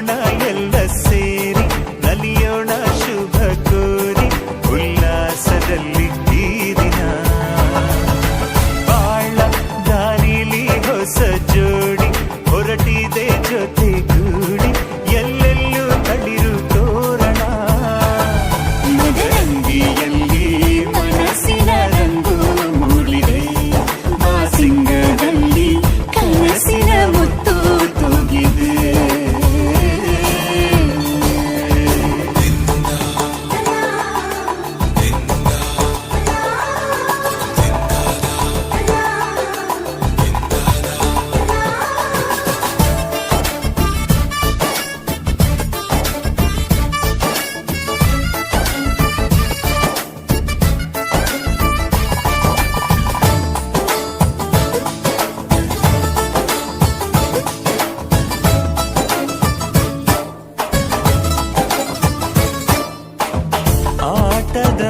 ಕುಣಿಯೋಣ ಎಲ್ಲ ಸೇರಿ ನಲಿಯೋಣ ಶುಭ ಕೋರಿ ಉಲ್ಲಾಸದಲ್ಲಿ ಈ ದಿನ ಬಾಳ ದಾರಿಲಿ ಹೊಸ ಜೋಡಿ ಹೊರಟಿದೆ ಜೊತೆಗೂಡಿ ಎಲ್ಲೆಲ್ಲೂ ತಳಿರು ತೋರಣ ಮದರಂಗಿಯಲ್ಲಿ ಮನಸ್ಸಿನ ರಂಗು ಮೂಡಿದೆ ಬಾಸಿಂಗದಲ್ಲಿ ಕನಸಿನ ಮುತ್ತು ತೂಗಿದೆ ಆಟದ